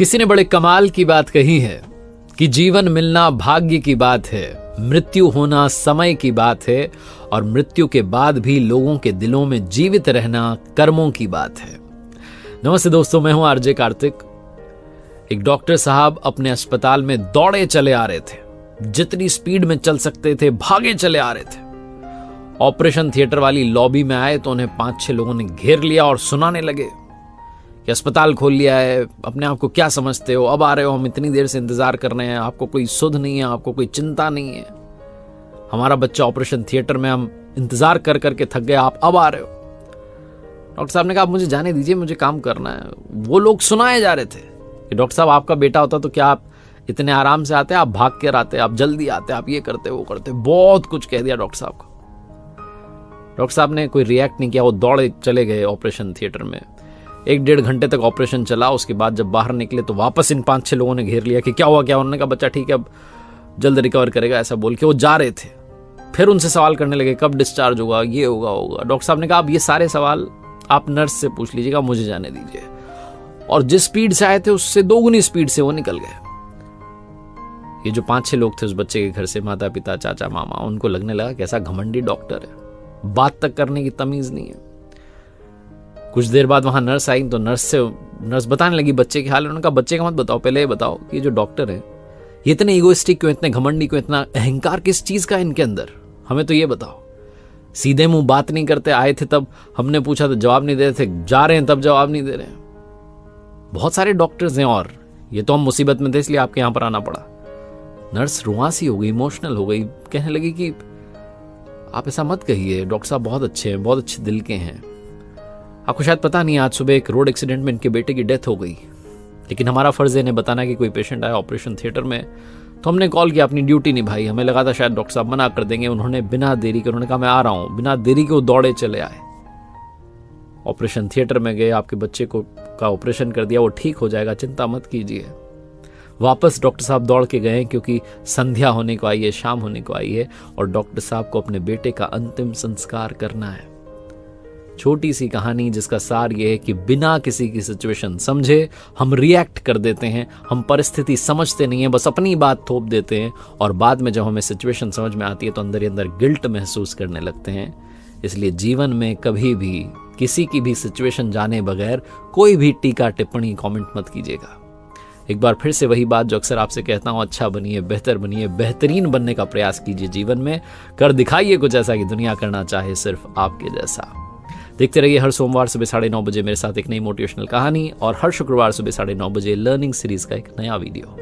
किसी ने बड़े कमाल की बात कही है कि जीवन मिलना भाग्य की बात है, मृत्यु होना समय की बात है और मृत्यु के बाद भी लोगों के दिलों में जीवित रहना कर्मों की बात है। नमस्ते दोस्तों, मैं हूं आरजे कार्तिक। एक डॉक्टर साहब अपने अस्पताल में दौड़े चले आ रहे थे, जितनी स्पीड में चल सकते थे भागे चले आ रहे थे। ऑपरेशन थिएटर वाली लॉबी में आए तो उन्हें 5-6 लोगों ने घेर लिया और सुनाने लगे कि अस्पताल खोल लिया है, अपने आप को क्या समझते हो, अब आ रहे हो, हम इतनी देर से इंतजार कर रहे हैं, आपको कोई सुध नहीं है, आपको कोई चिंता नहीं है, हमारा बच्चा ऑपरेशन थिएटर में, हम इंतजार कर करके थक गए, आप अब आ रहे हो। डॉक्टर साहब ने कहा, आप मुझे जाने दीजिए, मुझे काम करना है। वो लोग सुनाए जा रहे थे कि डॉक्टर साहब आपका बेटा होता तो क्या आप इतने आराम से आते, आप भाग कर आते, आप जल्दी आते, आप ये करते वो करते, बहुत कुछ कह दिया डॉक्टर साहब को। डॉक्टर साहब ने कोई रिएक्ट नहीं किया, वो दौड़े चले गए ऑपरेशन थिएटर में। 1-1.5 घंटे तक ऑपरेशन चला। उसके बाद जब बाहर निकले तो वापस इन 5-6 लोगों ने घेर लिया कि क्या हुआ क्या। उन्होंने कहा बच्चा ठीक है, अब जल्द रिकवर करेगा, ऐसा बोल के वो जा रहे थे। फिर उनसे सवाल करने लगे, कब डिस्चार्ज होगा, ये होगा। डॉक्टर साहब ने कहा, अब ये सारे सवाल आप नर्स से पूछ लीजिएगा, मुझे जाने दीजिए। और जिस स्पीड से आए थे उससे 2 गुनी स्पीड से वो निकल गए। ये जो 5-6 लोग थे उस बच्चे के घर से, माता पिता चाचा मामा, उनको लगने लगा कैसा घमंडी डॉक्टर है, बात तक करने की तमीज नहीं है। कुछ देर बाद वहां नर्स आई तो नर्स बताने लगी बच्चे के हाल। उन्होंने कहा बच्चे का मत बताओ, पहले ये बताओ कि ये जो डॉक्टर है ये इतने ईगोइस्टिक क्यों, इतने घमंडी क्यों, इतना अहंकार किस चीज का है इनके अंदर, हमें तो ये बताओ। सीधे मुंह बात नहीं करते, आए थे तब हमने पूछा तो जवाब नहीं दे रहे थे, जा रहे हैं तब जवाब नहीं दे रहे हैं। बहुत सारे डॉक्टर्स हैं और ये तो हम मुसीबत में थे इसलिए आपके यहां पर आना पड़ा। नर्स रुआसी हो गई, इमोशनल हो गई, कहने लगी कि आप ऐसा मत कहिए, डॉक्टर साहब बहुत अच्छे हैं, बहुत अच्छे दिल के हैं। आपको शायद पता नहीं, आज सुबह एक रोड एक्सीडेंट में इनके बेटे की डेथ हो गई, लेकिन हमारा फर्ज है इन्हें बताना कि कोई पेशेंट आया ऑपरेशन थिएटर में, तो हमने कॉल किया, अपनी ड्यूटी निभाई। हमें लगा था शायद डॉक्टर साहब मना कर देंगे, उन्होंने बिना देरी के, उन्होंने कहा मैं आ रहा हूं, बिना देरी के वो दौड़े चले आए, ऑपरेशन थिएटर में गए, आपके बच्चे को का ऑपरेशन कर दिया, वो ठीक हो जाएगा, चिंता मत कीजिए। वापस डॉक्टर साहब दौड़ के गए क्योंकि संध्या होने को आई है, शाम होने को आई है और डॉक्टर साहब को अपने बेटे का अंतिम संस्कार करना है। छोटी सी कहानी जिसका सार यह है कि बिना किसी की सिचुएशन समझे हम रिएक्ट कर देते हैं, हम परिस्थिति समझते नहीं है, बस अपनी बात थोप देते हैं और बाद में जब हमें सिचुएशन समझ में आती है तो अंदर ही अंदर गिल्ट महसूस करने लगते हैं। इसलिए जीवन में कभी भी किसी की भी सिचुएशन जाने बगैर कोई भी टीका टिप्पणी कमेंट मत कीजिएगा। एक बार फिर से वही बात जो अक्सर आपसे कहता हूं, अच्छा बनिए, बेहतर बनिए, बेहतरीन बनने का प्रयास कीजिए, जीवन में कर दिखाइए कुछ ऐसा कि दुनिया करना चाहे सिर्फ आपके जैसा। देखते रहिए हर सोमवार सुबह 9:30 बजे मेरे साथ एक नई मोटिवेशनल कहानी और हर शुक्रवार सुबह 9:30 बजे लर्निंग सीरीज का एक नया वीडियो।